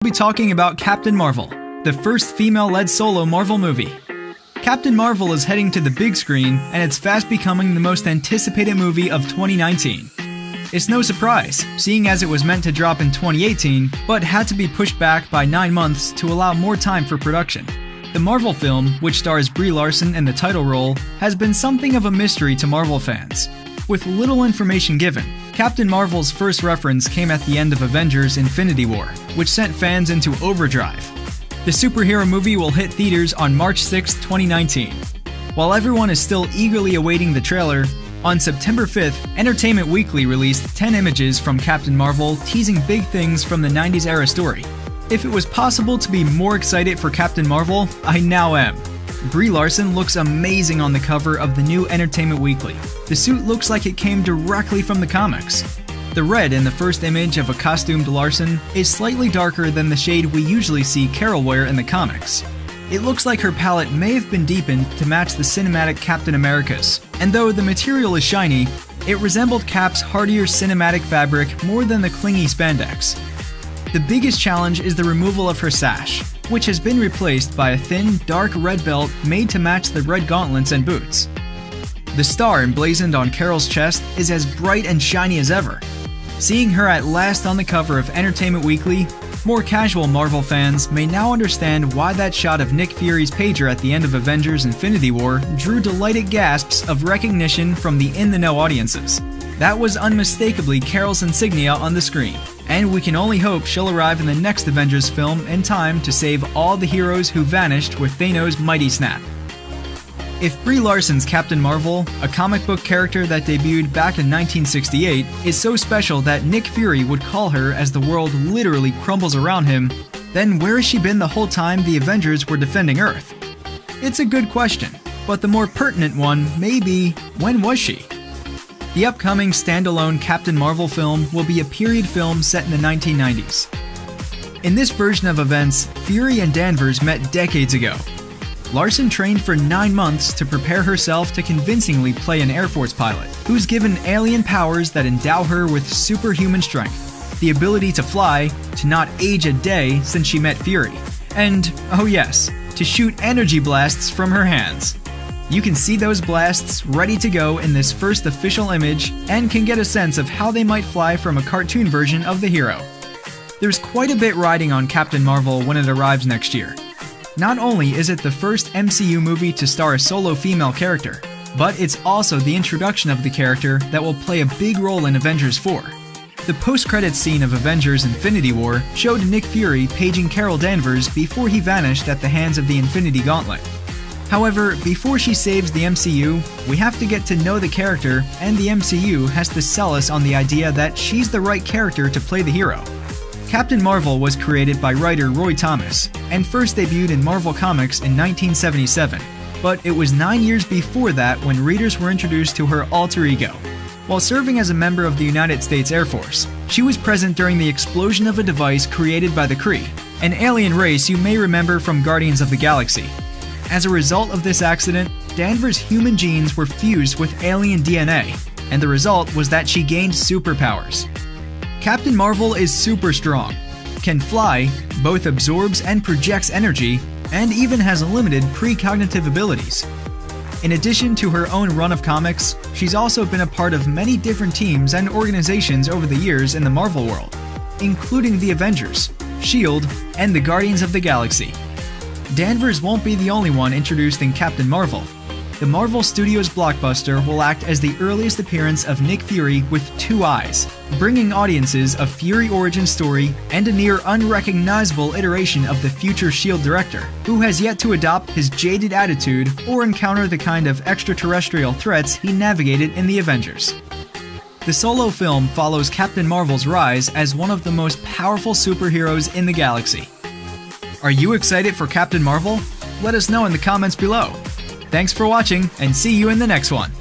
We'll be talking about Captain Marvel, the first female-led solo Marvel movie. Captain Marvel is heading to the big screen, and it's fast becoming the most anticipated movie of 2019. It's no surprise, seeing as it was meant to drop in 2018, but had to be pushed back by 9 months to allow more time for production. The Marvel film, which stars Brie Larson in the title role, has been something of a mystery to Marvel fans. With little information given, Captain Marvel's first reference came at the end of Avengers: Infinity War, which sent fans into overdrive. The superhero movie will hit theaters on March 6, 2019. While everyone is still eagerly awaiting the trailer, on September 5th, Entertainment Weekly released 10 images from Captain Marvel teasing big things from the 90s era story. If it was possible to be more excited for Captain Marvel, I now am. Brie Larson looks amazing on the cover of the new Entertainment Weekly. The suit looks like it came directly from the comics. The red in the first image of a costumed Larson is slightly darker than the shade we usually see Carol wear in the comics. It looks like her palette may have been deepened to match the cinematic Captain America's, and though the material is shiny, it resembled Cap's hardier cinematic fabric more than the clingy spandex. The biggest challenge is the removal of her sash, which has been replaced by a thin, dark red belt made to match the red gauntlets and boots. The star emblazoned on Carol's chest is as bright and shiny as ever. Seeing her at last on the cover of Entertainment Weekly, more casual Marvel fans may now understand why that shot of Nick Fury's pager at the end of Avengers: Infinity War drew delighted gasps of recognition from the in-the-know audiences. That was unmistakably Carol's insignia on the screen, and we can only hope she'll arrive in the next Avengers film in time to save all the heroes who vanished with Thanos' mighty snap. If Brie Larson's Captain Marvel, a comic book character that debuted back in 1968, is so special that Nick Fury would call her as the world literally crumbles around him, then where has she been the whole time the Avengers were defending Earth? It's a good question, but the more pertinent one may be, when was she? The upcoming standalone Captain Marvel film will be a period film set in the 1990s. In this version of events, Fury and Danvers met decades ago. Larson trained for 9 months to prepare herself to convincingly play an Air Force pilot, who's given alien powers that endow her with superhuman strength, the ability to fly, to not age a day since she met Fury, and, oh yes, to shoot energy blasts from her hands. You can see those blasts ready to go in this first official image and can get a sense of how they might fly from a cartoon version of the hero. There's quite a bit riding on Captain Marvel when it arrives next year. Not only is it the first MCU movie to star a solo female character, but it's also the introduction of the character that will play a big role in Avengers 4. The post-credits scene of Avengers: Infinity War showed Nick Fury paging Carol Danvers before he vanished at the hands of the Infinity Gauntlet. However, before she saves the MCU, we have to get to know the character, and the MCU has to sell us on the idea that she's the right character to play the hero. Captain Marvel was created by writer Roy Thomas, and first debuted in Marvel Comics in 1977, but it was 9 years before that when readers were introduced to her alter ego. While serving as a member of the United States Air Force, she was present during the explosion of a device created by the Kree, an alien race you may remember from Guardians of the Galaxy. As a result of this accident, Danvers' human genes were fused with alien DNA, and the result was that she gained superpowers. Captain Marvel is super strong, can fly, both absorbs and projects energy, and even has limited precognitive abilities. In addition to her own run of comics, she's also been a part of many different teams and organizations over the years in the Marvel world, including the Avengers, S.H.I.E.L.D., and the Guardians of the Galaxy. Danvers won't be the only one introduced in Captain Marvel. The Marvel Studios blockbuster will act as the earliest appearance of Nick Fury with 2 eyes, bringing audiences a Fury origin story and a near unrecognizable iteration of the future S.H.I.E.L.D. director, who has yet to adopt his jaded attitude or encounter the kind of extraterrestrial threats he navigated in the Avengers. The solo film follows Captain Marvel's rise as one of the most powerful superheroes in the galaxy. Are you excited for Captain Marvel? Let us know in the comments below. Thanks for watching, and see you in the next one.